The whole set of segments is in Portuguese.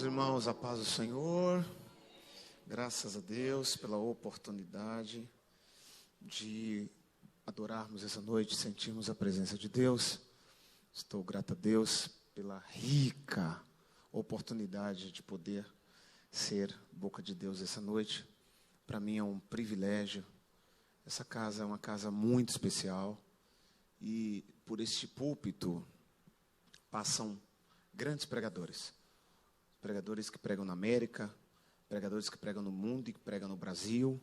Meus irmãos, a paz do Senhor, graças a Deus pela oportunidade de adorarmos essa noite, sentirmos a presença de Deus. Estou grato a Deus pela rica oportunidade de poder ser boca de Deus essa noite. Para mim é um privilégio. Essa casa é uma casa muito especial e por este púlpito passam grandes pregadores. Pregadores que pregam na América, pregadores que pregam no mundo e que pregam no Brasil.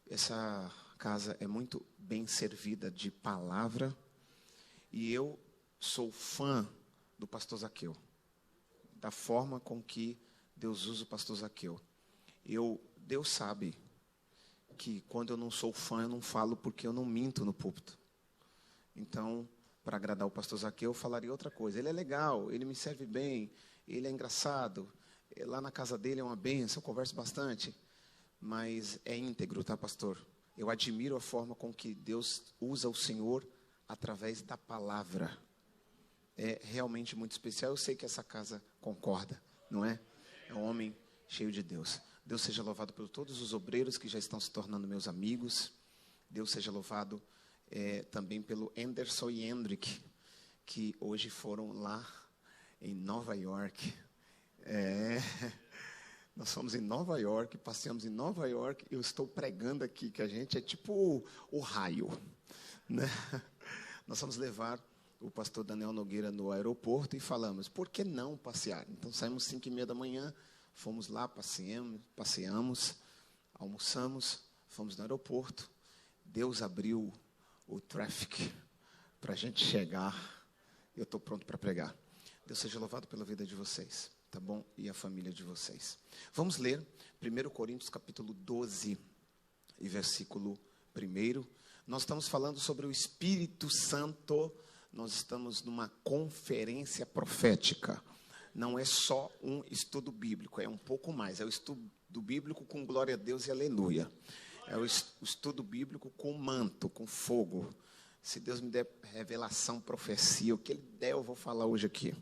Essa casa é muito bem servida de palavra. E eu sou fã do pastor Zaqueu, da forma com que Deus usa o pastor Zaqueu. Deus sabe que quando eu não sou fã, eu não falo porque eu não minto no púlpito. Então, para agradar o pastor Zaqueu, eu falaria outra coisa. Ele é legal, ele me serve bem, ele é engraçado, lá na casa dele é uma bênção, eu converso bastante, mas é íntegro, tá, pastor? Eu admiro a forma com que Deus usa o Senhor através da palavra. É realmente muito especial. Eu sei que essa casa concorda, não é? É um homem cheio de Deus. Deus seja louvado por todos os obreiros que já estão se tornando meus amigos. Deus seja louvado também pelo Anderson e Hendrick, que hoje foram lá em Nova York. Nós fomos em Nova York, passeamos em Nova York. Eu estou pregando aqui que a gente é tipo o raio, né? Nós vamos levar o pastor Daniel Nogueira no aeroporto e falamos, por que não passear? Então saímos 5h30 da manhã, fomos lá, passeamos, almoçamos, fomos no aeroporto. Deus abriu o traffic para a gente chegar. Eu estou pronto para pregar. Deus seja louvado pela vida de vocês, tá bom? E a família de vocês. Vamos ler 1 Coríntios capítulo 12 e versículo 1. Nós estamos falando sobre o Espírito Santo. Nós estamos numa conferência profética. Não é só um estudo bíblico, é um pouco mais. É o estudo bíblico com glória a Deus e aleluia. É o estudo bíblico com manto, com fogo. Se Deus me der revelação, profecia, o que Ele der, eu vou falar hoje aqui.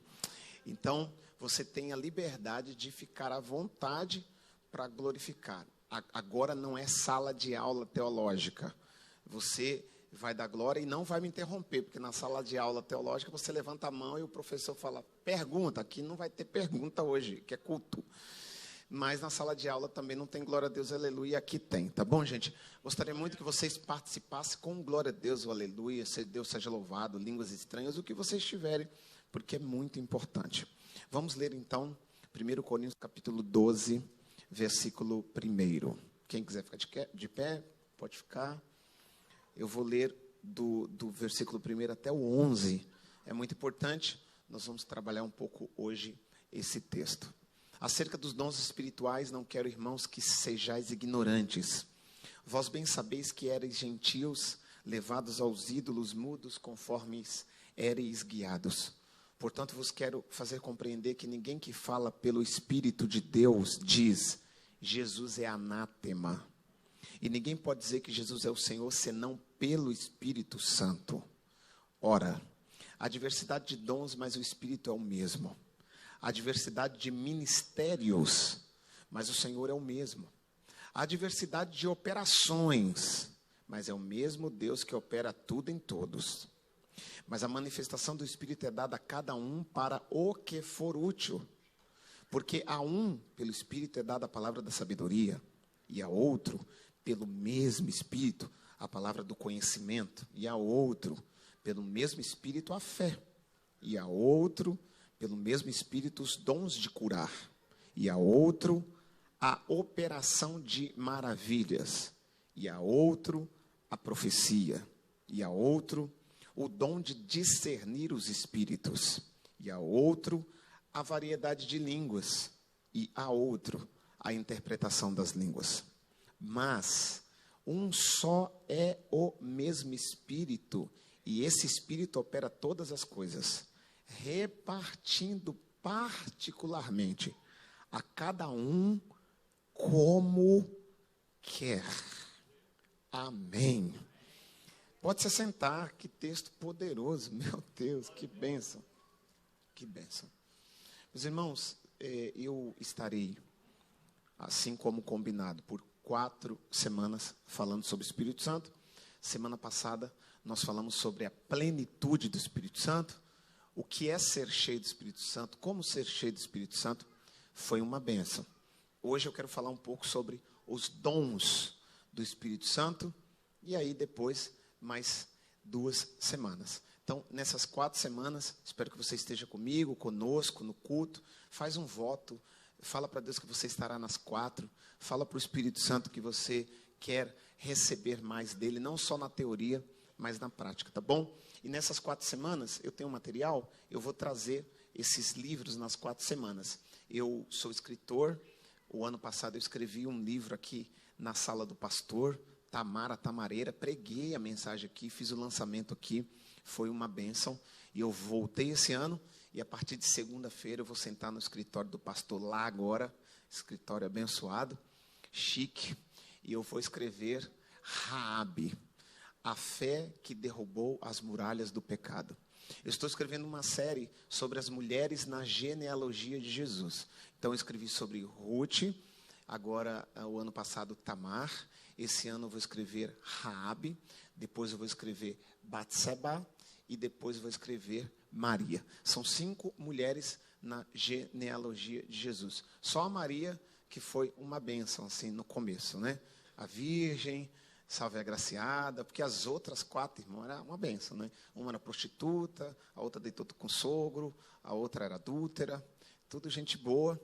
Então, você tem a liberdade de ficar à vontade para glorificar. Agora não é sala de aula teológica. Você vai dar glória e não vai me interromper, porque na sala de aula teológica você levanta a mão e o professor fala, pergunta. Aqui não vai ter pergunta hoje, que é culto. Mas na sala de aula também não tem glória a Deus, aleluia, aqui tem, tá bom, gente? Gostaria muito que vocês participassem com glória a Deus, o aleluia, Deus seja louvado, línguas estranhas, o que vocês tiverem, porque é muito importante. Vamos ler então 1 Coríntios capítulo 12, versículo 1. Quem quiser ficar de pé, pode ficar. Eu vou ler do versículo 1 até o 11. É muito importante, nós vamos trabalhar um pouco hoje esse texto. Acerca dos dons espirituais, não quero, irmãos, que sejais ignorantes. Vós bem sabeis que ereis gentios, levados aos ídolos mudos, conforme éreis guiados. Portanto, vos quero fazer compreender que ninguém que fala pelo Espírito de Deus diz, Jesus é anátema. E ninguém pode dizer que Jesus é o Senhor, senão pelo Espírito Santo. Ora, há diversidade de dons, mas o Espírito é o mesmo. Há diversidade de ministérios, mas o Senhor é o mesmo. Há diversidade de operações, mas é o mesmo Deus que opera tudo em todos. Mas a manifestação do Espírito é dada a cada um para o que for útil. Porque a um, pelo Espírito, é dada a palavra da sabedoria, e a outro, pelo mesmo Espírito, a palavra do conhecimento, e a outro, pelo mesmo Espírito, a fé, e a outro, pelo mesmo Espírito, os dons de curar, e a outro, a operação de maravilhas, e a outro, a profecia, e a outro, o dom de discernir os espíritos, e a outro, a variedade de línguas, e a outro, a interpretação das línguas. Mas um só é o mesmo Espírito, e esse Espírito opera todas as coisas, repartindo particularmente a cada um como quer. Amém. Pode se sentar, que texto poderoso, meu Deus, que bênção. Que bênção. Meus irmãos, eu estarei, assim como combinado, por 4 semanas falando sobre o Espírito Santo. Semana passada nós falamos sobre a plenitude do Espírito Santo, o que é ser cheio do Espírito Santo, como ser cheio do Espírito Santo. Foi uma bênção. Hoje eu quero falar um pouco sobre os dons do Espírito Santo, e aí depois mais 2 semanas. Então, nessas 4 semanas, espero que você esteja comigo, conosco, no culto. Faz um voto, fala para Deus que você estará nas 4. Fala para o Espírito Santo que você quer receber mais dele, não só na teoria, mas na prática, tá bom? E nessas 4 semanas, eu tenho um material, eu vou trazer esses livros nas 4 semanas. Eu sou escritor, o ano passado eu escrevi um livro aqui na sala do pastor, Tamara Tamareira, preguei a mensagem aqui, fiz o lançamento aqui, foi uma bênção. E eu voltei esse ano, e a partir de segunda-feira eu vou sentar no escritório do pastor lá agora, escritório abençoado, chique, e eu vou escrever Raabe, a fé que derrubou as muralhas do pecado. Eu estou escrevendo uma série sobre as mulheres na genealogia de Jesus. Então eu escrevi sobre Ruth, agora o ano passado Tamar, esse ano eu vou escrever Raabe, depois eu vou escrever Batseba e depois eu vou escrever Maria. São 5 mulheres na genealogia de Jesus. Só a Maria que foi uma bênção assim no começo, né? A virgem, salve a agraciada, porque as outras 4 irmãs eram uma bênção, né? Uma era prostituta, a outra deitou com o sogro, a outra era adúltera, tudo gente boa.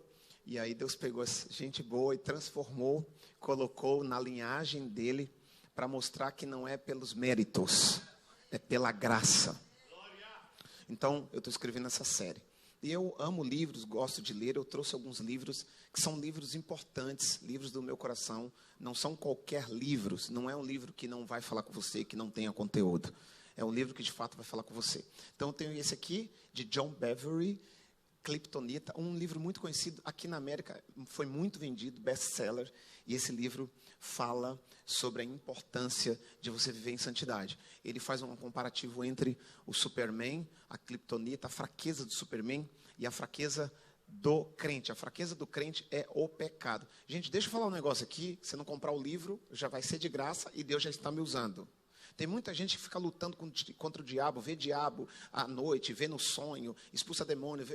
E aí Deus pegou essa gente boa e transformou, colocou na linhagem dele para mostrar que não é pelos méritos, é pela graça. Então, eu estou escrevendo essa série. E eu amo livros, gosto de ler. Eu trouxe alguns livros que são livros importantes, livros do meu coração. Não são qualquer livros, não é um livro que não vai falar com você, que não tenha conteúdo. É um livro que de fato vai falar com você. Então eu tenho esse aqui, de John Bevere, Kryptonita, um livro muito conhecido aqui na América, foi muito vendido, best-seller, e esse livro fala sobre a importância de você viver em santidade. Ele faz um comparativo entre o Superman, a Kryptonita, a fraqueza do Superman e a fraqueza do crente. A fraqueza do crente é o pecado. Gente, deixa eu falar um negócio aqui, se não comprar o livro, já vai ser de graça e Deus já está me usando. Tem muita gente que fica lutando contra o diabo, vê diabo à noite, vê no sonho, expulsa demônio.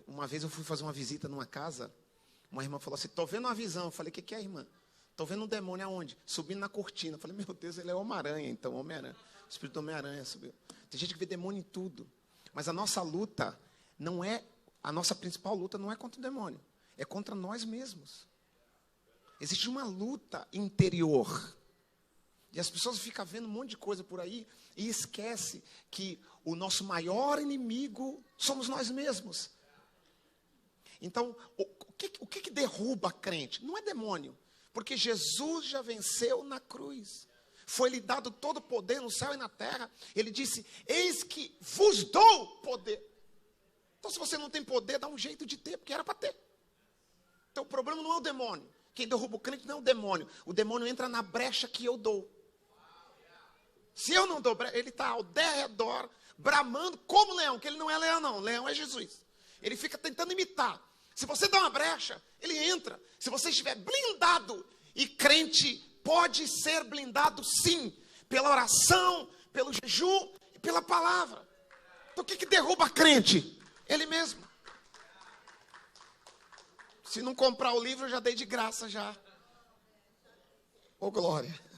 Uma vez eu fui fazer uma visita numa casa, uma irmã falou assim, estou vendo uma visão. Eu falei, o que é, irmã? Estou vendo um demônio aonde? Subindo na cortina. Eu falei, meu Deus, ele é Homem-Aranha, então, Homem-Aranha. O espírito do Homem-Aranha subiu. Tem gente que vê demônio em tudo. Mas a nossa luta não é, a nossa principal luta não é contra o demônio, é contra nós mesmos. Existe uma luta interior. E as pessoas ficam vendo um monte de coisa por aí e esquece que o nosso maior inimigo somos nós mesmos. Então, o que derruba a crente? Não é demônio, porque Jesus já venceu na cruz. Foi-lhe dado todo o poder no céu e na terra. Ele disse, eis que vos dou poder. Então, se você não tem poder, dá um jeito de ter, porque era para ter. Então, o problema não é o demônio. Quem derruba o crente não é o demônio. O demônio entra na brecha que eu dou. Se eu não dou brecha, ele está ao derredor, bramando como leão, que ele não é leão não, leão é Jesus. Ele fica tentando imitar. Se você dá uma brecha, ele entra. Se você estiver blindado, e crente pode ser blindado sim, pela oração, pelo jejum e pela palavra. Então o que derruba a crente? Ele mesmo. Se não comprar o livro, eu já dei de graça já. Ô glória.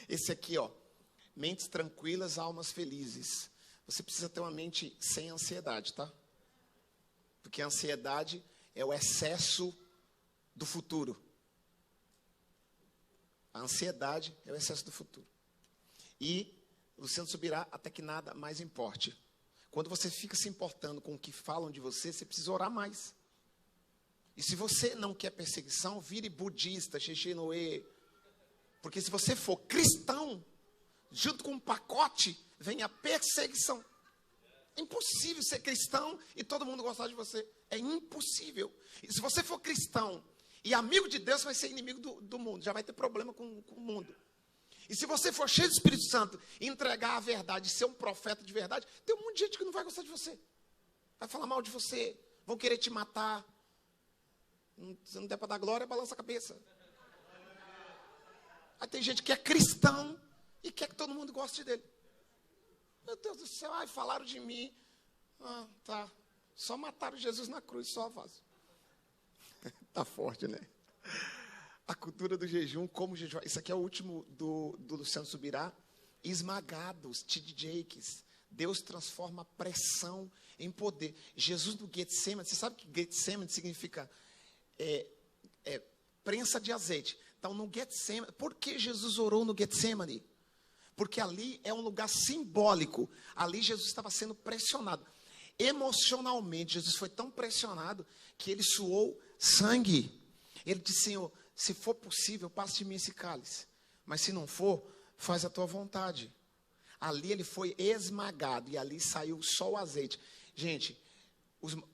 Esse aqui, ó, mentes tranquilas, almas felizes. Você precisa ter uma mente sem ansiedade, tá? Porque a ansiedade é o excesso do futuro. A ansiedade é o excesso do futuro. E Luciano subirá até que nada mais importe. Quando você fica se importando com o que falam de você, você precisa orar mais. E se você não quer perseguição, vire budista, xixinoe. Porque se você for cristão, junto com um pacote, vem a perseguição. É impossível ser cristão e todo mundo gostar de você. É impossível. E se você for cristão e amigo de Deus, vai ser inimigo do mundo. Já vai ter problema com o mundo. E se você for cheio do Espírito Santo e entregar a verdade, ser um profeta de verdade, tem um monte de gente que não vai gostar de você. vai falar mal de você, vão querer te matar. Se não der para dar glória, balança a cabeça. Aí tem gente que é cristão e quer que todo mundo goste dele. Meu Deus do céu, ai, falaram de mim. Ah, tá. Só mataram Jesus na cruz, só vaso. Tá forte, né? A cultura do jejum, como jejum. Isso aqui é o último do Luciano Subirá. Esmagados, T.D. Jakes. Deus transforma pressão em poder. Jesus do Getsemane, você sabe que Getsemane significa prensa de azeite. Então, no Getsemane, por que Jesus orou no Getsemane? Porque ali é um lugar simbólico. Ali Jesus estava sendo pressionado. Emocionalmente, Jesus foi tão pressionado que ele suou sangue. Ele disse, Senhor, se for possível, passe de mim esse cálice. Mas se não for, faz a tua vontade. Ali ele foi esmagado e ali saiu só o azeite. Gente,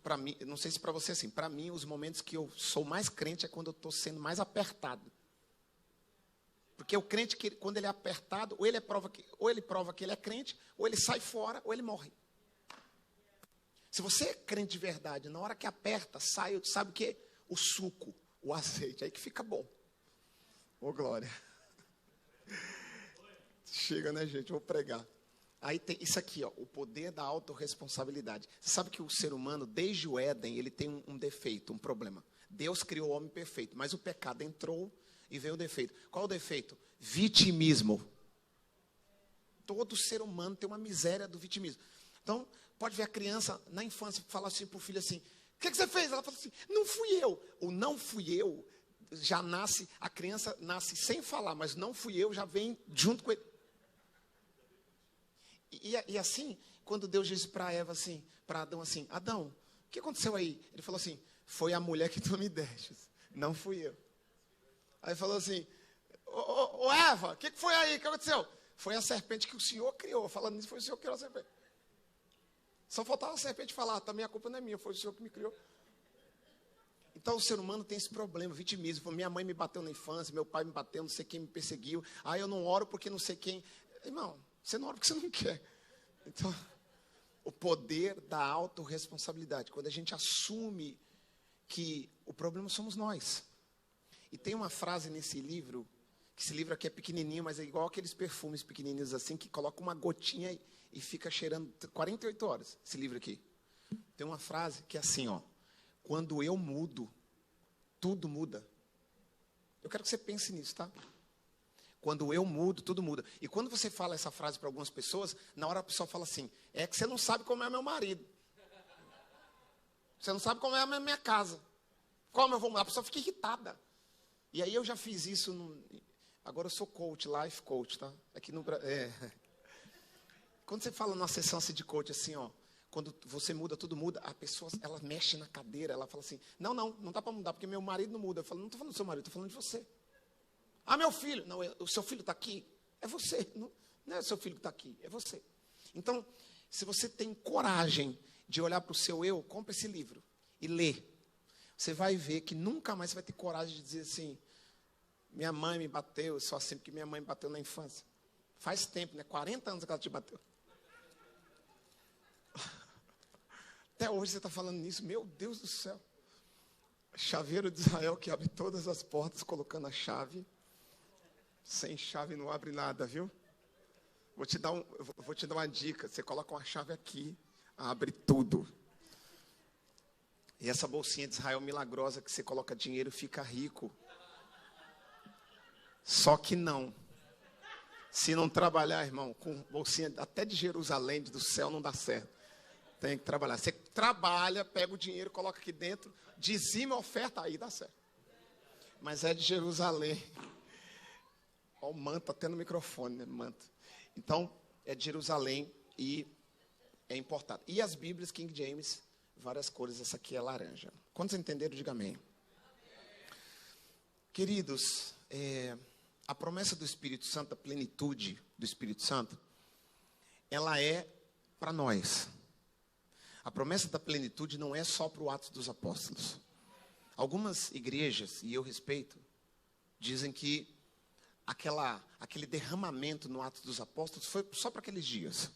para mim, não sei se para você é assim, para mim os momentos que eu sou mais crente é quando eu estou sendo mais apertado. Porque o crente, quando ele é apertado, ou ele prova que ele é crente, ou ele sai fora, ou ele morre. Se você é crente de verdade, na hora que aperta, sai, sabe o quê? O suco, o azeite, aí que fica bom. Ô, glória. Chega, né, gente? Vou pregar. Aí tem isso aqui, ó, o poder da autorresponsabilidade. Você sabe que o ser humano, desde o Éden, ele tem um defeito, um problema. Deus criou o homem perfeito, mas o pecado entrou e veio o defeito. Qual o defeito? Vitimismo. Todo ser humano tem uma miséria do vitimismo. Então, pode ver a criança na infância falar assim para o filho assim, o que você fez? Ela fala assim, não fui eu. O não fui eu já nasce, a criança nasce sem falar, mas não fui eu já vem junto com ele. E assim, quando Deus disse para Eva assim, para Adão assim, Adão, o que aconteceu aí? Ele falou assim, foi a mulher que tu me deste, não fui eu. Aí falou assim, ô Eva, o que foi aí? O que aconteceu? Foi a serpente que o Senhor criou. Falando nisso, foi o Senhor que criou a serpente. Só faltava a serpente falar, também a culpa não é minha, foi o Senhor que me criou. Então o ser humano tem esse problema, vitimismo. Minha mãe me bateu na infância, meu pai me bateu, não sei quem me perseguiu. Ah, eu não oro porque não sei quem. Irmão, você não ora porque você não quer. Então, o poder da autorresponsabilidade. Quando a gente assume que o problema somos nós. E tem uma frase nesse livro, que esse livro aqui é pequenininho, mas é igual aqueles perfumes pequenininhos assim, que coloca uma gotinha e fica cheirando 48 horas, esse livro aqui. Tem uma frase que é assim, ó. Quando eu mudo, tudo muda. Eu quero que você pense nisso, tá? Quando eu mudo, tudo muda. E quando você fala essa frase para algumas pessoas, na hora a pessoa fala assim, é que você não sabe como é meu marido. Você não sabe como é a minha casa. Como eu vou mudar? A pessoa fica irritada. E aí eu já fiz isso, agora eu sou coach, life coach, tá? Aqui no Quando você fala numa sessão assim de coach, assim, ó, quando você muda, tudo muda, a pessoa, ela mexe na cadeira, ela fala assim, não dá para mudar, porque meu marido não muda. Eu falo, não estou falando do seu marido, estou falando de você. Ah, meu filho, não, o seu filho está aqui, é você, não é o seu filho que está aqui, é você. Então, se você tem coragem de olhar para o seu eu, compre esse livro e lê. Você vai ver que nunca mais você vai ter coragem de dizer assim, minha mãe me bateu, só assim porque minha mãe me bateu na infância. Faz tempo, né? 40 anos que ela te bateu. Até hoje você está falando nisso, meu Deus do céu. Chaveiro de Israel que abre todas as portas colocando a chave. Sem chave não abre nada, viu? Vou te dar uma dica. Você coloca uma chave aqui, abre tudo. E essa bolsinha de Israel milagrosa que você coloca dinheiro fica rico. Só que não. Se não trabalhar, irmão, com bolsinha até de Jerusalém, do céu, não dá certo. Tem que trabalhar. Você trabalha, pega o dinheiro, coloca aqui dentro, dizima a oferta, aí dá certo. Mas é de Jerusalém. Olha o manto até no microfone, né? Manto. Então, é de Jerusalém e é importado. E as Bíblias, King James, várias cores, essa aqui é laranja. Quantos entenderam, diga amém. Queridos, a promessa do Espírito Santo, a plenitude do Espírito Santo, ela é para nós. A promessa da plenitude não é só para o Atos dos Apóstolos. Algumas igrejas, e eu respeito, dizem que aquele derramamento no Atos dos Apóstolos foi só para aqueles dias.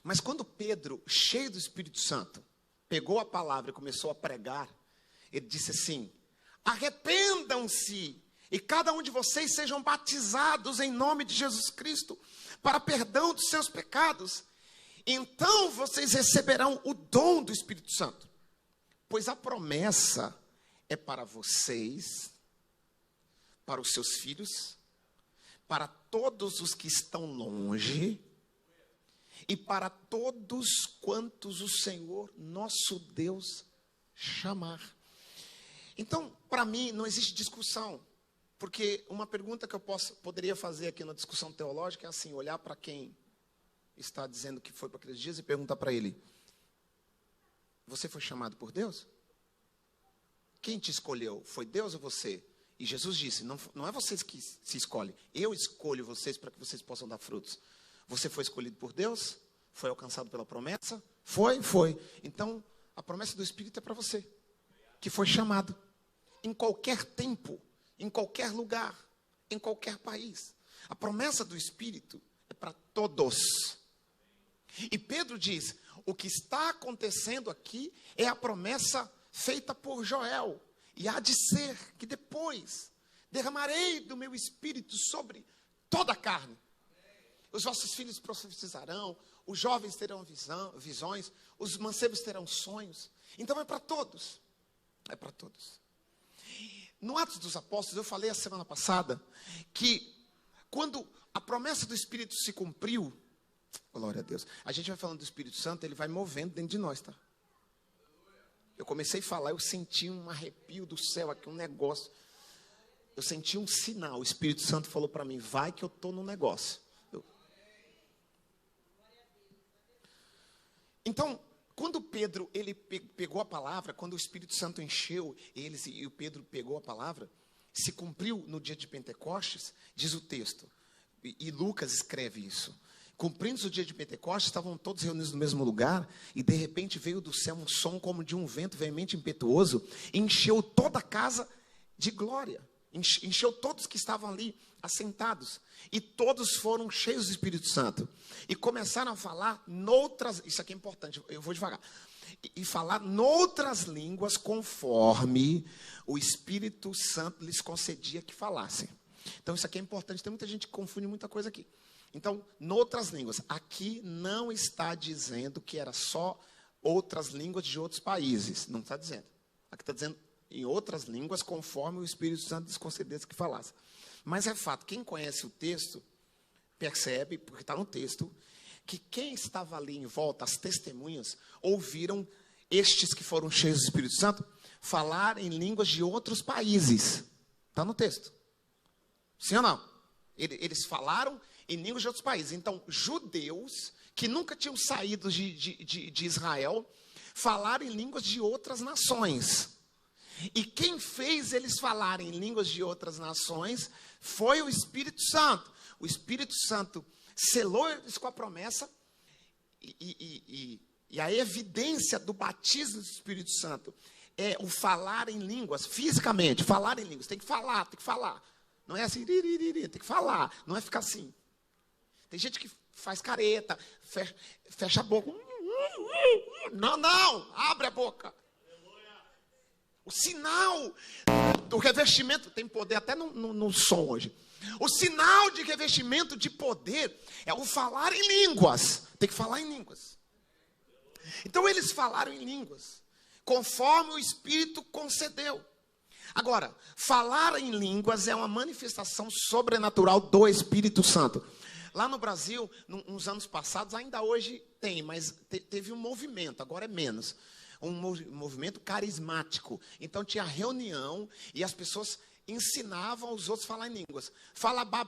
Mas quando Pedro, cheio do Espírito Santo, pegou a palavra e começou a pregar, ele disse assim: arrependam-se e cada um de vocês sejam batizados em nome de Jesus Cristo para perdão dos seus pecados. Então vocês receberão o dom do Espírito Santo, pois a promessa é para vocês, para os seus filhos, para todos os que estão longe e para todos quantos o Senhor, nosso Deus, chamar. Então, para mim, não existe discussão, porque uma pergunta que eu poderia fazer aqui na discussão teológica é assim: olhar para quem está dizendo que foi para aqueles dias e perguntar para ele: você foi chamado por Deus? Quem te escolheu? Foi Deus ou você? E Jesus disse: não é vocês que se escolhem, eu escolho vocês para que vocês possam dar frutos. Você foi escolhido por Deus? Foi alcançado pela promessa? Foi. Então, a promessa do Espírito é para você, que foi chamado. Em qualquer tempo, em qualquer lugar, em qualquer país. A promessa do Espírito é para todos. E Pedro diz: o que está acontecendo aqui é a promessa feita por Joel. E há de ser que depois derramarei do meu Espírito sobre toda a carne. Os vossos filhos profetizarão, os jovens terão visões, os mancebos terão sonhos. Então é para todos. É para todos. No Atos dos Apóstolos, eu falei a semana passada que quando a promessa do Espírito se cumpriu, glória a Deus, a gente vai falando do Espírito Santo, ele vai movendo dentro de nós, tá? Eu comecei a falar, eu senti um arrepio do céu aqui, um negócio. Eu senti um sinal, o Espírito Santo falou para mim: vai que eu estou no negócio. Então, quando Pedro, ele pegou a palavra, quando o Espírito Santo encheu eles e o Pedro pegou a palavra, se cumpriu no dia de Pentecostes, diz o texto, e Lucas escreve isso. Cumprindo-se o dia de Pentecostes, estavam todos reunidos no mesmo lugar, e de repente veio do céu um som como de um vento veemente e impetuoso, e encheu toda a casa de glória, encheu todos que estavam ali assentados, e todos foram cheios do Espírito Santo, e começaram a falar noutras, isso aqui é importante, eu vou devagar, e falar noutras línguas conforme o Espírito Santo lhes concedia que falassem. Então isso aqui é importante, tem muita gente que confunde muita coisa aqui. Então, noutras línguas, aqui não está dizendo que era só outras línguas de outros países, não está dizendo. Aqui está dizendo em outras línguas, conforme o Espírito Santo lhes concedesse que falasse. Mas é fato, quem conhece o texto, percebe, porque está no texto, que quem estava ali em volta, as testemunhas, ouviram estes que foram cheios do Espírito Santo, falar em línguas de outros países. Está no texto. Sim ou não? Eles falaram em línguas de outros países. Então, judeus que nunca tinham saído de Israel, falaram em línguas de outras nações. E quem fez eles falarem em línguas de outras nações foi o Espírito Santo. O Espírito Santo selou eles com a promessa, e a evidência do batismo do Espírito Santo é o falar em línguas, fisicamente, falar em línguas. Tem que falar. Não é assim, tem que falar, não é ficar assim. Tem gente que faz careta, fecha a boca. Não, abre a boca. O sinal do revestimento, tem poder até no som hoje. O sinal de revestimento de poder é o falar em línguas. Tem que falar em línguas. Então eles falaram em línguas, conforme o Espírito concedeu. Agora, falar em línguas é uma manifestação sobrenatural do Espírito Santo. Lá no Brasil, nos anos passados, ainda hoje tem, mas teve um movimento, agora é menos. Um movimento carismático. Então tinha reunião e as pessoas ensinavam os outros a falar em línguas. Fala bo.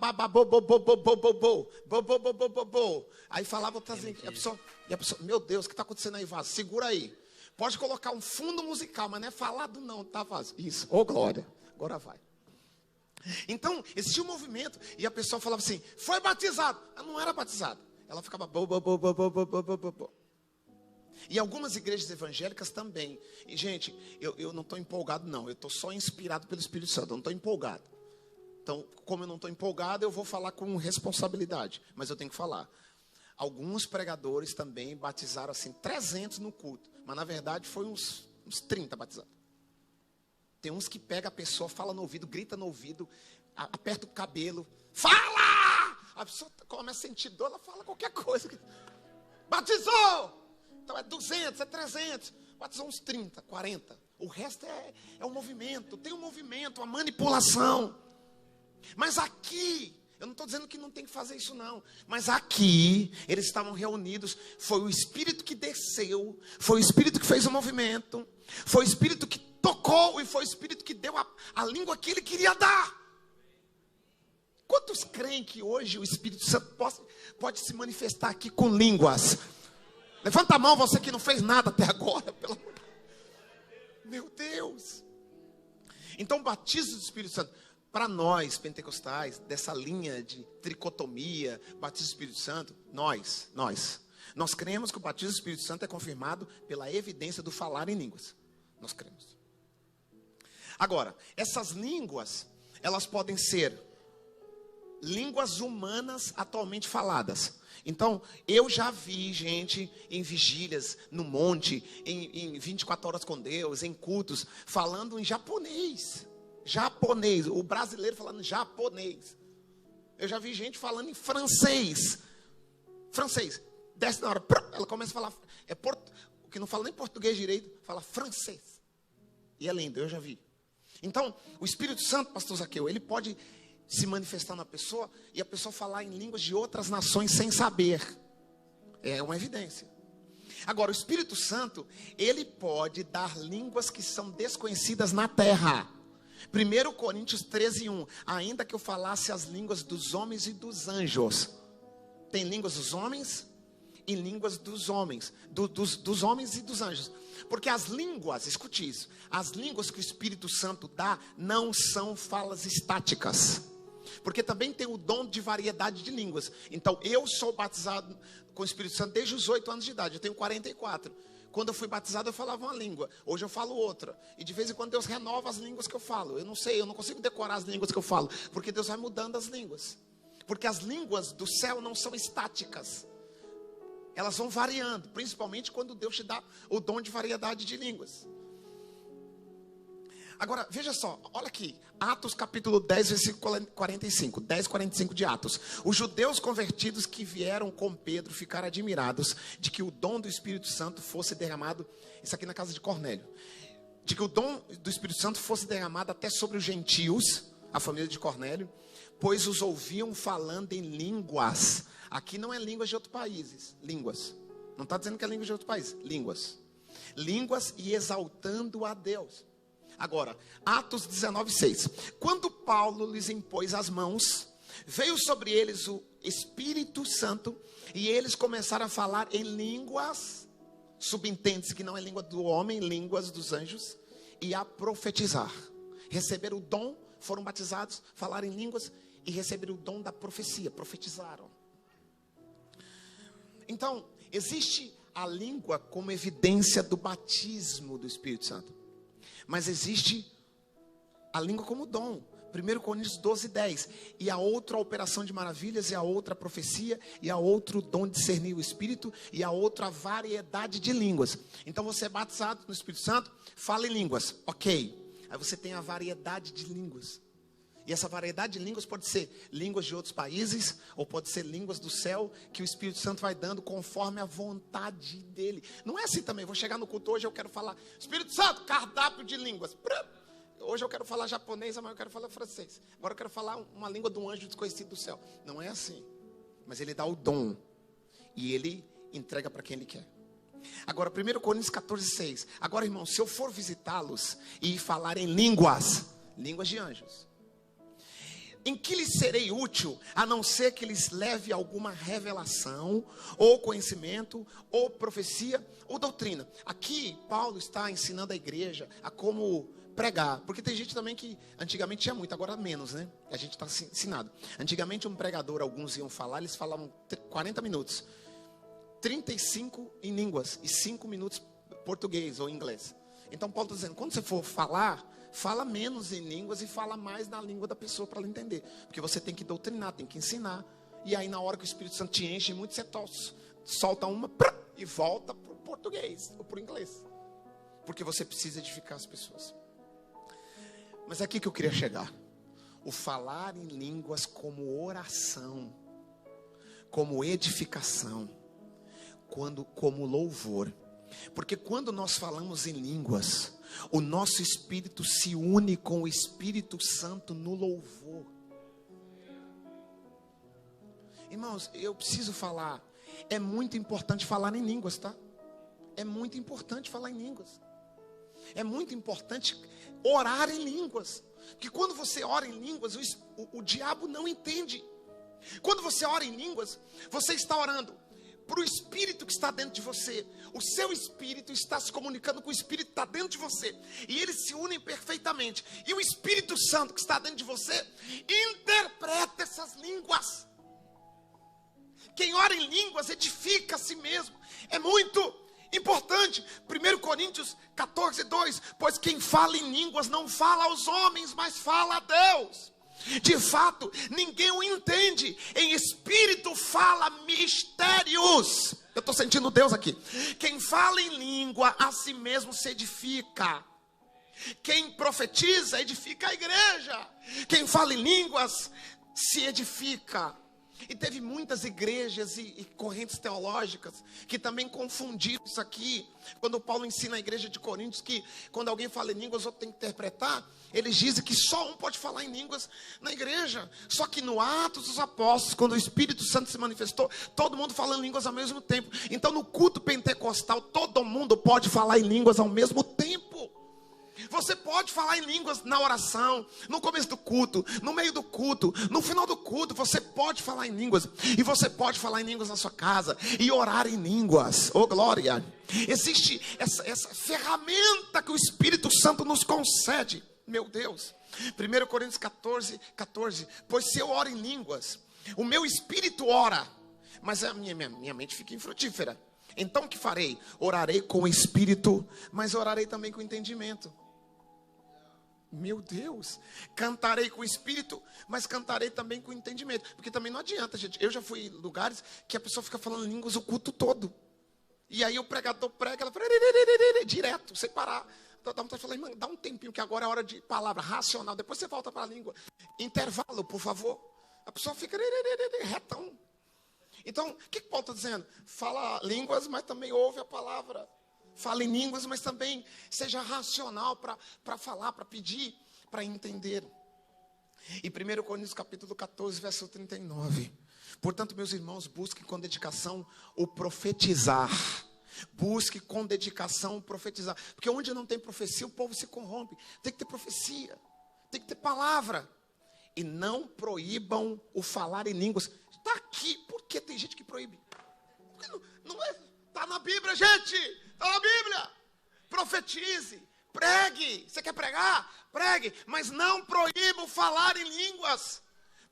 Aí falava outras línguas. E a pessoa, meu Deus, o que está acontecendo aí, Vaso? Segura aí. Pode colocar um fundo musical, mas não é falado não, tá, Vaso? Isso, ô glória, agora vai. Então, existia um movimento, e a pessoa falava assim, foi batizado. Ela não era batizada. Ela ficava bo. E algumas igrejas evangélicas também. E, gente, eu não estou empolgado, não. Eu estou só inspirado pelo Espírito Santo, eu não estou empolgado. Então, como eu não estou empolgado, eu vou falar com responsabilidade. Mas eu tenho que falar. Alguns pregadores também batizaram assim 300 no culto. Mas na verdade foi uns 30 batizados. Tem uns que pega a pessoa, fala no ouvido, grita no ouvido, aperta o cabelo, fala! A pessoa começa a sentir dor, ela fala qualquer coisa. Batizou! Então é 200, é 300. Batizou uns 30, 40. O resto é um movimento. Tem um movimento, uma manipulação. Mas aqui, eu não estou dizendo que não tem que fazer isso não. Mas aqui, eles estavam reunidos. Foi o Espírito que desceu. Foi o Espírito que fez o movimento. Foi o Espírito que tocou. E foi o Espírito que deu a língua que ele queria dar. Quantos creem que hoje o Espírito Santo pode se manifestar aqui com línguas? Levanta a mão, você que não fez nada até agora, pelo amor de Deus. Meu Deus. Então, o batismo do Espírito Santo, para nós pentecostais, dessa linha de tricotomia, batismo do Espírito Santo, nós cremos que o batismo do Espírito Santo é confirmado pela evidência do falar em línguas. Nós cremos. Agora, essas línguas, elas podem ser línguas humanas atualmente faladas. Então, eu já vi gente em vigílias, no monte, em 24 horas com Deus, em cultos, falando em japonês. Japonês, o brasileiro falando japonês. Eu já vi gente falando em francês. Francês, desce na hora, ela começa a falar, o que não fala nem português direito, fala francês. E é lindo, eu já vi. Então, o Espírito Santo, pastor Zaqueu, ele pode se manifestar na pessoa e a pessoa falar em línguas de outras nações sem saber. É uma evidência. Agora, o Espírito Santo, ele pode dar línguas que são desconhecidas na terra. 1 Coríntios 13:1. Ainda que eu falasse as línguas dos homens e dos anjos. Tem línguas dos homens e línguas dos homens. Dos homens e dos anjos. Porque as línguas, escute isso, as línguas que o Espírito Santo dá não são falas estáticas. Porque também tem o dom de variedade de línguas. Então, eu sou batizado com o Espírito Santo desde os 8 anos de idade. Eu tenho 44. Quando eu fui batizado, eu falava uma língua. Hoje eu falo outra. E de vez em quando Deus renova as línguas que eu falo. Eu não sei, eu não consigo decorar as línguas que eu falo. Porque Deus vai mudando as línguas. Porque as línguas do céu não são estáticas. Elas vão variando. Principalmente quando Deus te dá o dom de variedade de línguas. Agora, veja só, olha aqui, Atos capítulo 10, versículo 45, 10:45 de Atos. Os judeus convertidos que vieram com Pedro ficaram admirados de que o dom do Espírito Santo fosse derramado, isso aqui na casa de Cornélio, de que o dom do Espírito Santo fosse derramado até sobre os gentios, a família de Cornélio, pois os ouviam falando em línguas. Aqui não é línguas de outros países, línguas. Não está dizendo que é língua de outro país, línguas. Línguas e exaltando a Deus. Agora, Atos 19:6. Quando Paulo lhes impôs as mãos, veio sobre eles o Espírito Santo e eles começaram a falar em línguas, subentende-se que não é língua do homem, línguas dos anjos, e a profetizar. Receberam o dom, foram batizados, falaram em línguas e receberam o dom da profecia, profetizaram. Então, existe a língua como evidência do batismo do Espírito Santo. Mas existe a língua como dom. 1 Coríntios 12:10. E a outra operação de maravilhas, e a outra profecia, e a outro dom de discernir o Espírito, e a outra variedade de línguas. Então você é batizado no Espírito Santo, fala em línguas, ok. Aí você tem a variedade de línguas. E essa variedade de línguas pode ser línguas de outros países, ou pode ser línguas do céu, que o Espírito Santo vai dando conforme a vontade dele. Não é assim também, vou chegar no culto hoje, eu quero falar, Espírito Santo, cardápio de línguas. Hoje eu quero falar japonês, amanhã eu quero falar francês. Agora eu quero falar uma língua de um anjo desconhecido do céu. Não é assim. Mas ele dá o dom. E ele entrega para quem ele quer. Agora, 1 Coríntios 14:6. Agora, irmão, se eu for visitá-los e falar em línguas de anjos, em que lhes serei útil, a não ser que lhes leve alguma revelação, ou conhecimento, ou profecia, ou doutrina? Aqui, Paulo está ensinando a igreja a como pregar. Porque tem gente também que antigamente tinha muito, agora menos, né? A gente está ensinado. Antigamente um pregador, alguns iam falar, eles falavam 40 minutos. 35 em línguas e 5 minutos português ou inglês. Então Paulo está dizendo, quando você for falar, fala menos em línguas e fala mais na língua da pessoa para ela entender. Porque você tem que doutrinar, tem que ensinar. E aí na hora que o Espírito Santo te enche muito, você solta uma e volta para o português ou para o inglês. Porque você precisa edificar as pessoas. Mas é aqui que eu queria chegar. O falar em línguas como oração, como edificação, como louvor. Porque quando nós falamos em línguas, o nosso espírito se une com o Espírito Santo no louvor. Irmãos, eu preciso falar. É muito importante falar em línguas, tá? É muito importante falar em línguas. É muito importante orar em línguas. Porque quando você ora em línguas, o diabo não entende. Quando você ora em línguas, você está orando para o Espírito que está dentro de você. O seu Espírito está se comunicando com o Espírito que está dentro de você. E eles se unem perfeitamente. E o Espírito Santo que está dentro de você interpreta essas línguas. Quem ora em línguas edifica a si mesmo. É muito importante. 1 Coríntios 14, 2. Pois quem fala em línguas não fala aos homens, mas fala a Deus. De fato, ninguém o entende. Em espírito fala mistérios. Eu estou sentindo Deus aqui. Quem fala em língua, a si mesmo se edifica. Quem profetiza, edifica a igreja. Quem fala em línguas, se edifica. E teve muitas igrejas e correntes teológicas que também confundiram isso aqui. Quando Paulo ensina a igreja de Coríntios que quando alguém fala em línguas, o outro tem que interpretar. Eles dizem que só um pode falar em línguas na igreja. Só que no Atos dos Apóstolos, quando o Espírito Santo se manifestou, todo mundo falando em línguas ao mesmo tempo. Então no culto pentecostal, todo mundo pode falar em línguas ao mesmo tempo. Você pode falar em línguas na oração, no começo do culto, no meio do culto, no final do culto. Você pode falar em línguas. E você pode falar em línguas na sua casa e orar em línguas. Oh glória! Existe essa ferramenta que o Espírito Santo nos concede. Meu Deus. 1 Coríntios 14, 14. Pois se eu oro em línguas, o meu espírito ora, mas a minha mente fica infrutífera. Então o que farei? Orarei com o espírito, mas orarei também com entendimento. Meu Deus, cantarei com o espírito, mas cantarei também com entendimento. Porque também não adianta, gente. Eu já fui em lugares que a pessoa fica falando línguas o culto todo. E aí o pregador prega, ela fala direto, sem parar. Dá vontade de falar, irmão, dá um tempinho que agora é hora de palavra racional. Depois você volta para a língua. Intervalo, por favor. A pessoa fica retão. Então, o que Paulo está dizendo? Fala línguas, mas também ouve a palavra. Fala em línguas, mas também seja racional para falar, para pedir, para entender. E 1 Coríntios capítulo 14, verso 39. Portanto, meus irmãos, busquem com dedicação o profetizar. Busque com dedicação o profetizar. Porque onde não tem profecia, o povo se corrompe. Tem que ter profecia, tem que ter palavra. E não proíbam o falar em línguas. Está aqui, porque tem gente que proíbe. Porque não é, está na Bíblia, gente. Está na Bíblia. Profetize, pregue. Você quer pregar? Pregue. Mas não proíba o falar em línguas.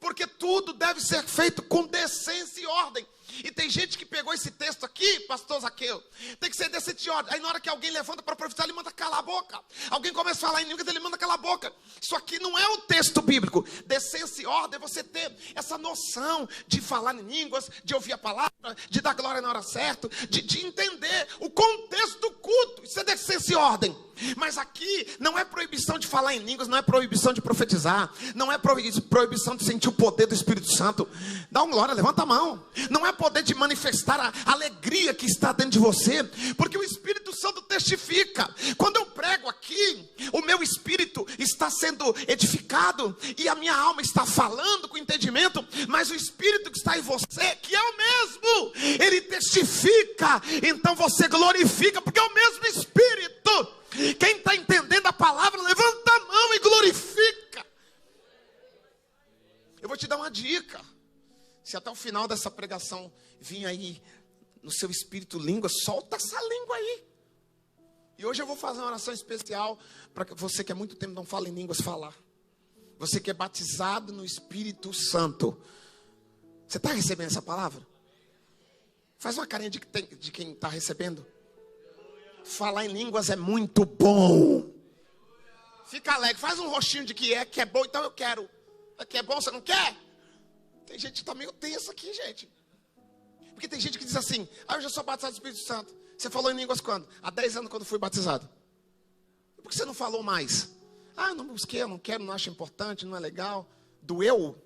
Porque tudo deve ser feito com decência e ordem. E tem gente que pegou esse texto aqui, pastor Zaqueu, tem que ser decente e ordem. Aí na hora que alguém levanta para profetizar, ele manda calar a boca. Alguém começa a falar em línguas, ele manda calar a boca. Isso aqui não é o texto bíblico. Decência e ordem é você ter essa noção de falar em línguas, de ouvir a palavra, de dar glória na hora certa, de entender o contexto do culto. Isso é decência e ordem. Mas aqui não é proibição de falar em línguas, não é proibição de profetizar, não é proibição de sentir o poder do Espírito Santo. Dá uma glória, levanta a mão. Não é poder de manifestar a alegria que está dentro de você, porque o Espírito Santo testifica. Quando eu prego aqui, o meu espírito está sendo edificado e a minha alma está falando com entendimento, mas o Espírito que está em você, que é o mesmo, ele testifica. Então você glorifica, porque é o mesmo Espírito. Quem está entendendo a palavra, levanta a mão e glorifica. Eu vou te dar uma dica. Se até o final dessa pregação vir aí no seu espírito língua, solta essa língua aí. E hoje eu vou fazer uma oração especial para você que há muito tempo não fala em línguas falar. Você que é batizado no Espírito Santo. Você está recebendo essa palavra? Faz uma carinha de quem está recebendo. Falar em línguas é muito bom. Fica alegre, faz um rostinho de que é bom, então eu quero. Que é bom, você não quer? Tem gente que está meio tensa aqui, gente. Porque tem gente que diz assim: eu já sou batizado do Espírito Santo. Você falou em línguas quando? Há 10 anos quando fui batizado. Por que você não falou mais? Eu não busquei, eu não quero, não acho importante, não é legal. Doeu?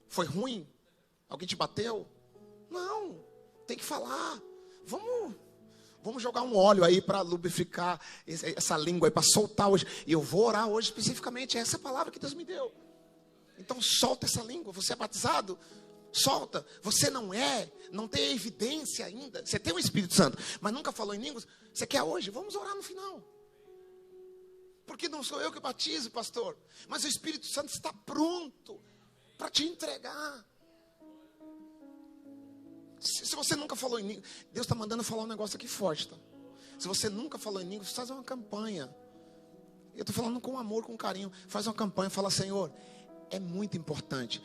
Foi ruim? Alguém te bateu? Não, tem que falar. Vamos jogar um óleo aí para lubrificar essa língua aí, para soltar hoje. E eu vou orar hoje especificamente essa palavra que Deus me deu. Então solta essa língua. Você é batizado? Solta. Você não tem evidência ainda. Você tem o Espírito Santo, mas nunca falou em línguas. Você quer hoje? Vamos orar no final. Porque não sou eu que batizo, pastor, mas o Espírito Santo está pronto para te entregar. Se você nunca falou em línguas, Deus está mandando falar um negócio aqui forte, tá? Se você nunca falou em línguas, faz uma campanha. Eu estou falando com amor, com carinho. Faz uma campanha, fala: Senhor, é muito importante.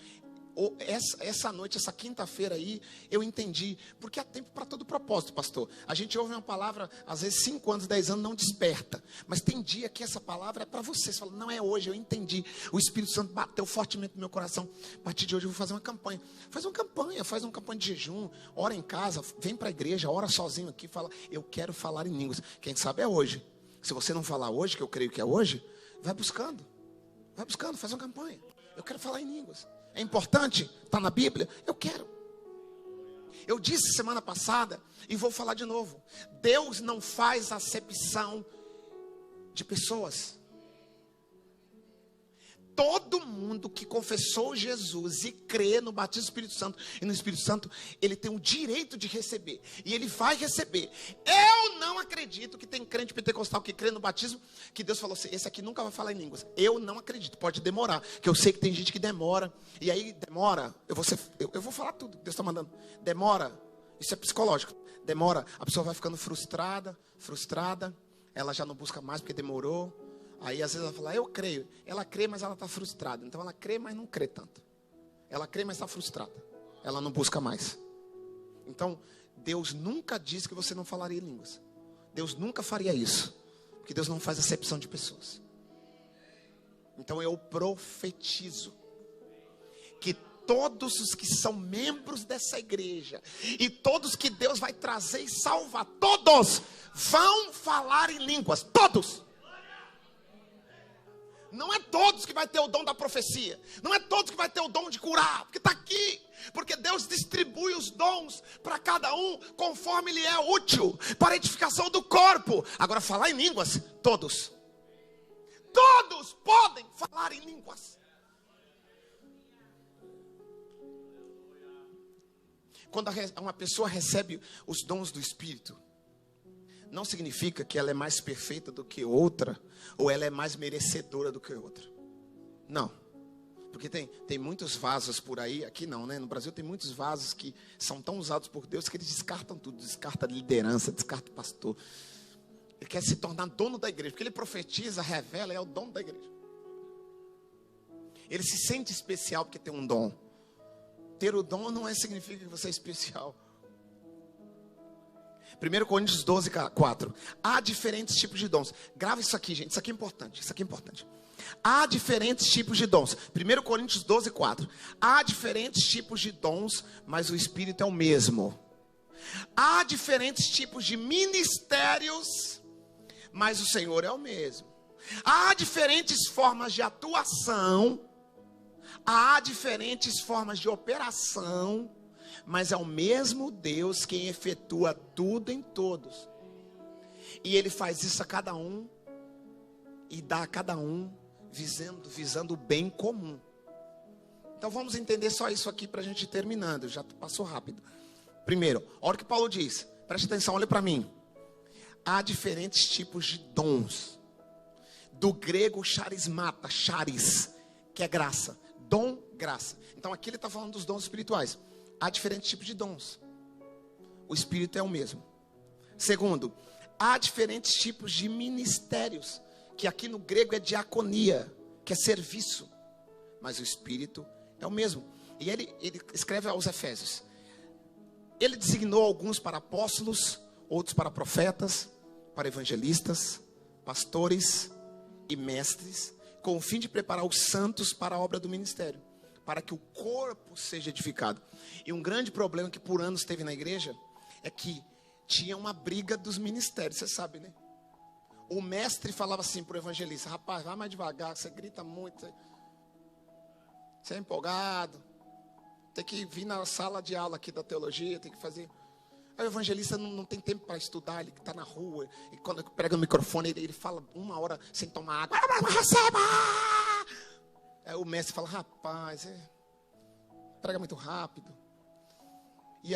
Essa noite, essa quinta-feira aí, eu entendi, porque há tempo para todo propósito, pastor. A gente ouve uma palavra, às vezes 5 anos, 10 anos, não desperta. Mas tem dia que essa palavra é para você. Você fala: não é hoje, eu entendi. O Espírito Santo bateu fortemente no meu coração. A partir de hoje eu vou fazer uma campanha. Faz uma campanha de jejum, ora em casa, vem para a igreja, ora sozinho aqui, fala: eu quero falar em línguas. Quem sabe é hoje. Se você não falar hoje, que eu creio que é hoje, vai buscando, faz uma campanha. Eu quero falar em línguas. É importante? Está na Bíblia? Eu quero. Eu disse semana passada e vou falar de novo: Deus não faz acepção de pessoas. Todo mundo que confessou Jesus e crê no batismo do Espírito Santo e no Espírito Santo, ele tem o direito de receber. E ele vai receber. Eu não acredito que tem crente pentecostal que crê no batismo, que Deus falou assim: esse aqui nunca vai falar em línguas. Eu não acredito, pode demorar. Que eu sei que tem gente que demora. E aí demora, eu vou falar tudo que Deus está mandando. Demora, isso é psicológico. Demora, a pessoa vai ficando frustrada. Ela já não busca mais porque demorou. Aí às vezes ela fala: eu creio. Ela crê, mas ela está frustrada. Então ela crê, mas não crê tanto. Ela crê, mas está frustrada. Ela não busca mais. Então Deus nunca disse que você não falaria em línguas. Deus nunca faria isso. Porque Deus não faz acepção de pessoas. Então eu profetizo que todos os que são membros dessa igreja e todos que Deus vai trazer e salvar, todos vão falar em línguas. Todos. Não é todos que vai ter o dom da profecia. Não é todos que vai ter o dom de curar. Porque está aqui. Porque Deus distribui os dons para cada um conforme ele é útil para a edificação do corpo. Agora, falar em línguas, todos. Todos podem falar em línguas. Quando uma pessoa recebe os dons do Espírito, não significa que ela é mais perfeita do que outra, ou ela é mais merecedora do que outra. Não. Porque tem muitos vasos por aí, aqui não, né? No Brasil tem muitos vasos que são tão usados por Deus que eles descartam tudo. Descarta a liderança, descarta o pastor. Ele quer se tornar dono da igreja, porque ele profetiza, revela, é o dono da igreja. Ele se sente especial porque tem um dom. Ter o dom não significa que você é especial. 1 Coríntios 12, 4. Há diferentes tipos de dons. Grava isso aqui, gente. Isso aqui é importante. Há diferentes tipos de dons. 1 Coríntios 12, 4. Há diferentes tipos de dons, mas o Espírito é o mesmo. Há diferentes tipos de ministérios, mas o Senhor é o mesmo. Há diferentes formas de atuação. Há diferentes formas de operação, mas é o mesmo Deus quem efetua tudo em todos. E Ele faz isso a cada um e dá a cada um visando o bem comum. Então vamos entender só isso aqui para a gente ir terminando. Já passou rápido. Primeiro, olha o que Paulo diz. Preste atenção, olha para mim. Há diferentes tipos de dons. Do grego charismata, charis, que é graça. Dom, graça. Então aqui ele está falando dos dons espirituais. Há diferentes tipos de dons. O Espírito é o mesmo. Segundo, há diferentes tipos de ministérios, que aqui no grego é diaconia, que é serviço. Mas o Espírito é o mesmo. E ele escreve aos Efésios. Ele designou alguns para apóstolos, outros para profetas, para evangelistas, pastores e mestres, com o fim de preparar os santos para a obra do ministério, para que o corpo seja edificado. E um grande problema que por anos teve na igreja é que tinha uma briga dos ministérios, você sabe, né? O mestre falava assim para o evangelista: rapaz, vai mais devagar, você grita muito, você é empolgado, tem que vir na sala de aula aqui da teologia, tem que fazer. Aí o evangelista não tem tempo para estudar, ele está na rua, e quando prega no microfone, ele fala 1 hora sem tomar água. Receba! Aí o mestre fala: rapaz, prega muito rápido. E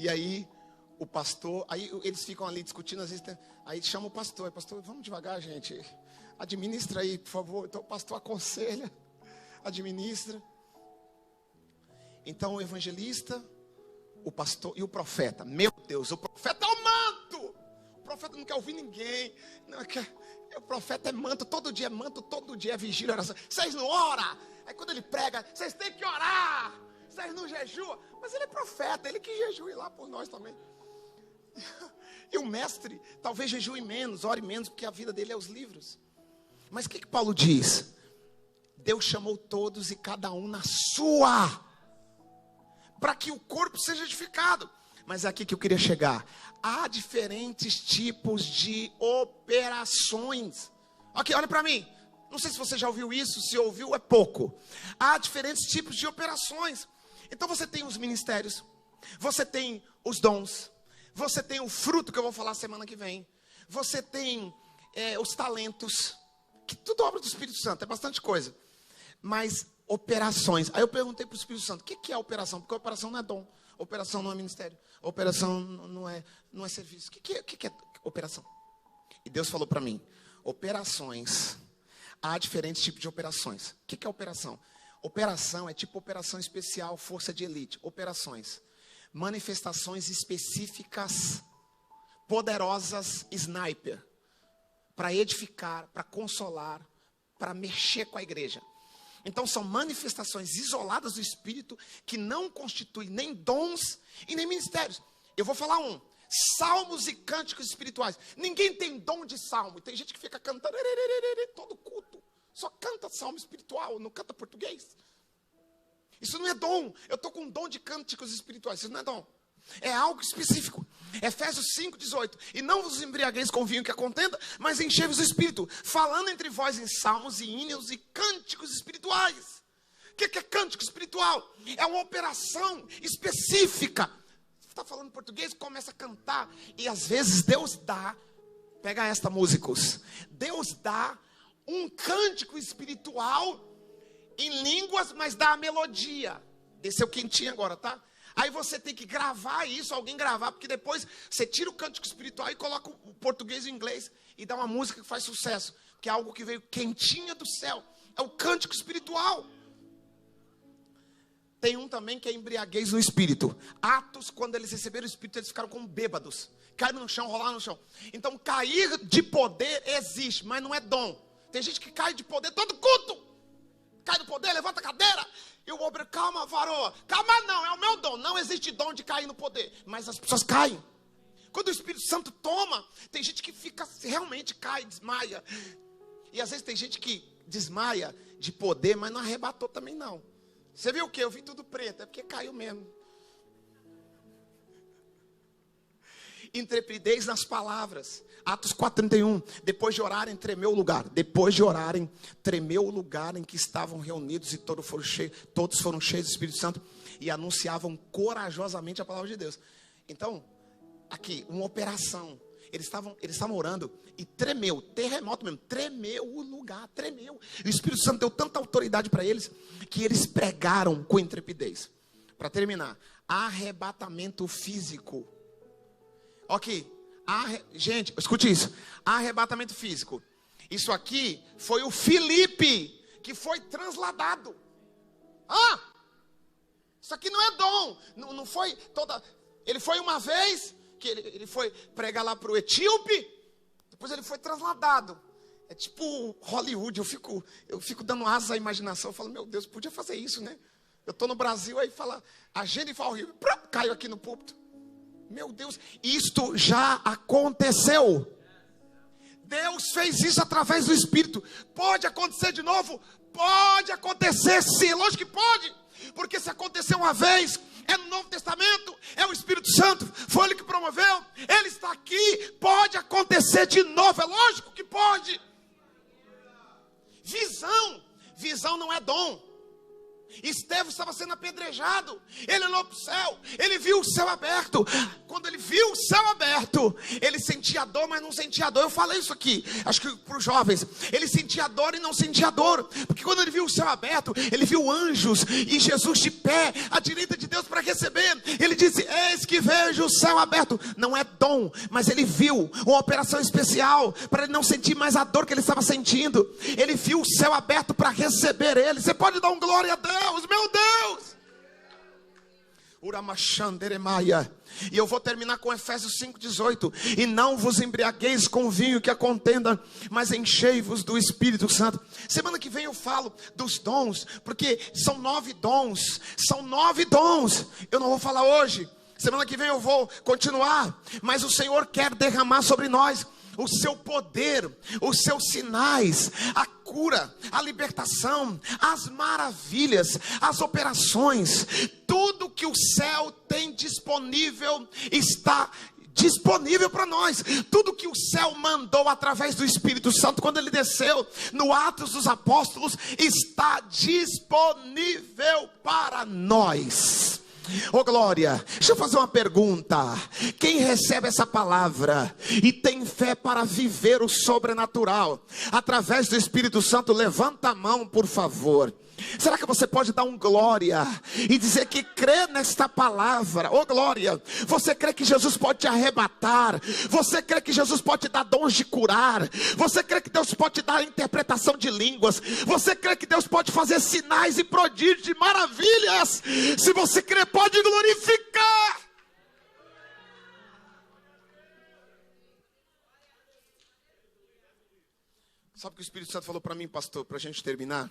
aí o pastor, aí eles ficam ali discutindo, às vezes, aí chama o pastor, vamos devagar, gente, administra aí, por favor. Então o pastor aconselha, administra. Então o evangelista, o pastor e o profeta, meu Deus, o profeta é o manto. O profeta não quer ouvir ninguém, o profeta é manto, todo dia é vigília, oração. Vocês não oram? Aí quando ele prega, vocês têm que orar, vocês não jejuam. Mas ele é profeta, ele que jejue lá por nós também. E o mestre talvez jejue menos, ore menos, porque a vida dele é os livros. Mas o que Paulo diz? Deus chamou todos e cada um na sua, para que o corpo seja edificado. Mas é aqui que eu queria chegar. Há diferentes tipos de operações. Ok, olha para mim. Não sei se você já ouviu isso, se ouviu é pouco. Há diferentes tipos de operações. Então você tem os ministérios, você tem os dons, você tem o fruto que eu vou falar semana que vem, você tem os talentos, que tudo obra do Espírito Santo, é bastante coisa. Mas operações. Aí eu perguntei para o Espírito Santo: o que é operação? Porque operação não é dom, operação não é ministério, operação não é serviço. O que é operação? E Deus falou para mim: operações, há diferentes tipos de operações. O que é operação? Operação é tipo operação especial, força de elite. Operações, manifestações específicas, poderosas, sniper, para edificar, para consolar, para mexer com a igreja. Então são manifestações isoladas do Espírito, que não constituem nem dons e nem ministérios. Eu vou falar salmos e cânticos espirituais. Ninguém tem dom de salmo. Tem gente que fica cantando todo culto, só canta salmo espiritual, não canta português. Isso não é dom. Eu estou com um dom de cânticos espirituais. Isso não é dom. É algo específico. Efésios 5:18. E não vos embriagueis com vinho que a contenda, mas enchei-vos o Espírito, falando entre vós em salmos e hinos e cânticos espirituais. O que é cântico espiritual? É uma operação específica. Você está falando português, começa a cantar. E às vezes Deus dá, pega esta, músicos, Deus dá um cântico espiritual em línguas, mas dá a melodia. Esse é o quentinho agora, tá? Aí você tem que gravar isso, alguém gravar, porque depois você tira o cântico espiritual e coloca o português e o inglês e dá uma música que faz sucesso, que é algo que veio quentinha do céu. É o cântico espiritual. Tem um também que é embriaguez no Espírito. Atos, quando eles receberam o Espírito, eles ficaram como bêbados. Caíram no chão, rolaram no chão. Então cair de poder existe, mas não é dom. Tem gente que cai de poder todo culto. Cai do poder, levanta a cadeira. E o obreiro: calma, varoa. Calma não, é o meu dom. Não existe dom de cair no poder. Mas as pessoas caem. Quando o Espírito Santo toma, tem gente que fica, realmente cai, desmaia. E às vezes tem gente que desmaia de poder, mas não arrebatou também não. Você viu o quê? Eu vi tudo preto. É porque caiu mesmo. Intrepidez nas palavras. Atos 4:31. Depois de orarem, tremeu o lugar. Depois de orarem, tremeu o lugar em que estavam reunidos, e todos foram cheios do Espírito Santo e anunciavam corajosamente a palavra de Deus. Então, aqui, uma operação. Eles estavam orando e tremeu, terremoto mesmo, tremeu o lugar, tremeu. E o Espírito Santo deu tanta autoridade para eles que eles pregaram com intrepidez. Para terminar, arrebatamento físico. Ok, gente, escute isso. Arrebatamento físico. Isso aqui foi o Filipe que foi transladado. Isso aqui não é dom. Não foi toda. Ele foi uma vez que ele foi pregar lá para o etíope. Depois ele foi transladado. É tipo Hollywood. Eu fico dando asa à imaginação. Eu falo: meu Deus, podia fazer isso, né? Eu estou no Brasil, aí fala a Jennifer Rio, caiu aqui no púlpito. Meu Deus, isto já aconteceu. Deus fez isso através do Espírito. Pode acontecer de novo? Pode acontecer sim, lógico que pode. Porque se aconteceu uma vez, é no Novo Testamento, é o Espírito Santo, foi Ele que promoveu, Ele está aqui, pode acontecer de novo, é lógico que pode. Visão não é dom. Estevão estava sendo apedrejado, ele olhou para o céu, ele viu o céu aberto. Quando ele viu o céu aberto, ele sentia dor, mas não sentia dor. Eu falei isso aqui, acho que para os jovens. Ele sentia dor e não sentia dor, porque quando ele viu o céu aberto, ele viu anjos e Jesus de pé à direita de Deus para receber. Ele disse: eis que vejo o céu aberto. Não é dom, mas ele viu uma operação especial para ele não sentir mais a dor que ele estava sentindo. Ele viu o céu aberto para receber ele. Você pode dar um glória a Deus? Meu Deus! E eu vou terminar com Efésios 5,18. E não vos embriagueis com vinho que a contenda, mas enchei-vos do Espírito Santo. Semana que vem eu falo dos dons, porque são 9 dons. São 9 dons. Eu não vou falar hoje. Semana que vem eu vou continuar. Mas o Senhor quer derramar sobre nós o seu poder, os seus sinais, a cura, a libertação, as maravilhas, as operações. Tudo que o céu tem disponível está disponível para nós. Tudo que o céu mandou através do Espírito Santo, quando ele desceu no Atos dos Apóstolos, está disponível para nós. Ô glória, deixa eu fazer uma pergunta. Quem recebe essa palavra e tem fé para viver o sobrenatural através do Espírito Santo, levanta a mão, por favor. Será que você pode dar um glória e dizer que crê nesta palavra? Ô glória, você crê que Jesus pode te arrebatar? Você crê que Jesus pode te dar dons de curar? Você crê que Deus pode te dar interpretação de línguas? Você crê que Deus pode fazer sinais e prodígios e maravilhas? Se você crê, pode glorificar. Sabe o que o Espírito Santo falou para mim, pastor, para a gente terminar?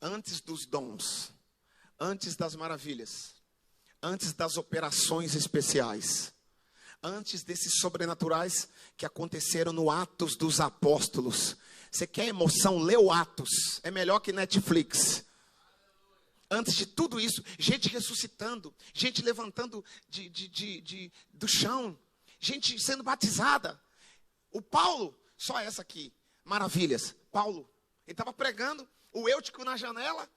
Antes dos dons, antes das maravilhas, antes das operações especiais, antes desses sobrenaturais que aconteceram no Atos dos Apóstolos. Você quer emoção? Lê o Atos, é melhor que Netflix. Antes de tudo isso, gente ressuscitando, gente levantando do chão, gente sendo batizada. O Paulo, só essa aqui, maravilhas. Paulo, ele estava pregando. O Eutico na janela,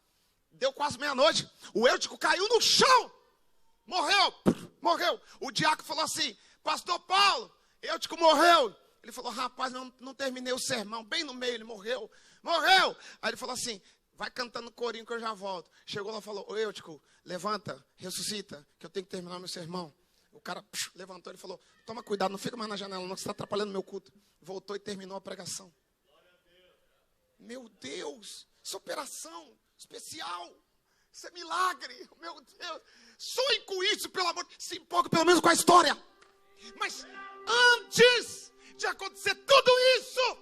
deu quase meia-noite, o Eutico caiu no chão, morreu. O diácono falou assim: pastor Paulo, Eutico morreu. Ele falou: rapaz, não terminei o sermão, bem no meio ele morreu. Aí ele falou assim: vai cantando corinho que eu já volto. Chegou lá e falou: ô Eutico, levanta, ressuscita, que eu tenho que terminar meu sermão. O cara levantou e falou: toma cuidado, não fica mais na janela não, que você está atrapalhando meu culto. Voltou e terminou a pregação. Meu Deus, essa operação especial, isso é milagre, meu Deus. Sonhe com isso, pelo amor, se empolgue pelo menos com a história. Mas antes de acontecer tudo isso,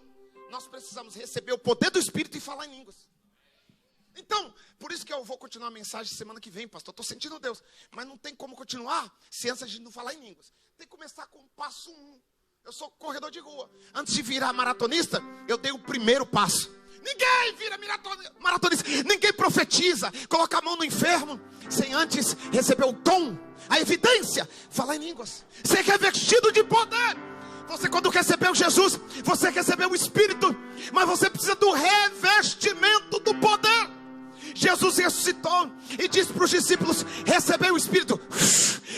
nós precisamos receber o poder do Espírito e falar em línguas. Então, por isso que eu vou continuar a mensagem semana que vem, pastor. Estou sentindo Deus, mas não tem como continuar se antes a gente não falar em línguas. Tem que começar com o passo 1. Eu sou corredor de rua. Antes de virar maratonista, eu dei o primeiro passo. Ninguém vira maratonista, ninguém profetiza, coloca a mão no enfermo, sem antes receber o dom, a evidência, falar em línguas, ser revestido de poder. Você, quando recebeu Jesus, você recebeu o Espírito, mas você precisa do revestimento do poder. Jesus ressuscitou e disse para os discípulos: recebeu o Espírito.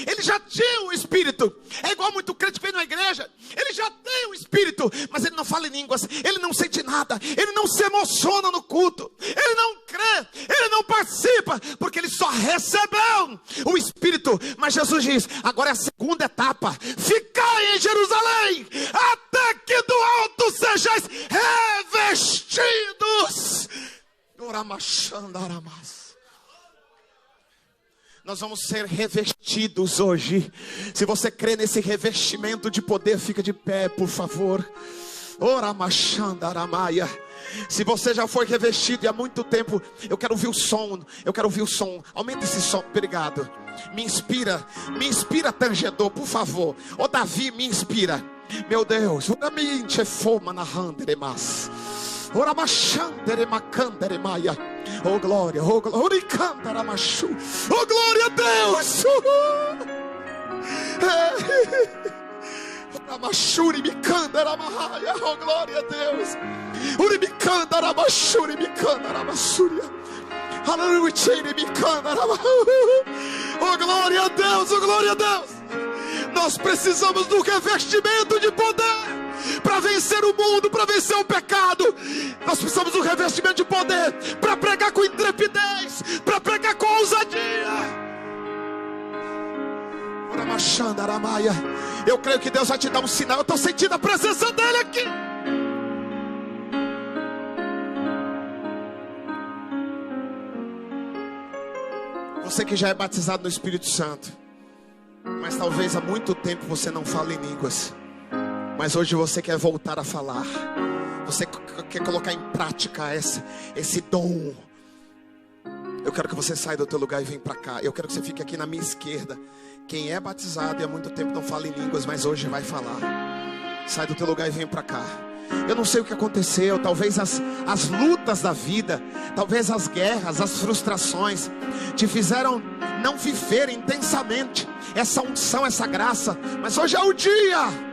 Ele já tinha o Espírito. É igual muito crente que vem na igreja, ele já tem o Espírito, mas ele não fala em línguas, ele não sente nada, ele não se emociona no culto, ele não crê, ele não participa, porque ele só recebeu o Espírito. Mas Jesus diz: agora é a segunda etapa, ficai em Jerusalém, até que do alto sejais revestidos. Nós vamos ser revestidos hoje. Se você crê nesse revestimento de poder, fica de pé, por favor. Se você já foi revestido e há muito tempo, eu quero ouvir o som. Aumenta esse som, obrigado. Me inspira, tangedor, por favor. Ô Davi, me inspira. Meu Deus, ora minche foma na handeremas. Ora machandere macandere maia. Oh glória, oh glória, oh glória a Deus. Ramachuri me canta, Ramahaya, oh glória a Deus. Uri me canta, Ramachuri me canta, Ramachuri. Aleluia, me canta, oh glória a Deus, oh glória a Deus. Nós precisamos do revestimento de poder para vencer o mundo, para vencer o pecado. Nós precisamos do revestimento de poder para pregar com intrepidez, para pregar com ousadia. Eu creio que Deus vai te dar um sinal. Eu estou sentindo a presença dele aqui. Você que já é batizado no Espírito Santo, mas talvez há muito tempo você não fala em línguas, mas hoje você quer voltar a falar. Você quer colocar em prática esse dom. Eu quero que você saia do teu lugar e venha para cá. Eu quero que você fique aqui na minha esquerda. Quem é batizado e há muito tempo não fala em línguas, mas hoje vai falar. Sai do teu lugar e vem para cá. Eu não sei o que aconteceu. Talvez as lutas da vida, talvez as guerras, as frustrações te fizeram não viver intensamente essa unção, essa graça. Mas hoje é o dia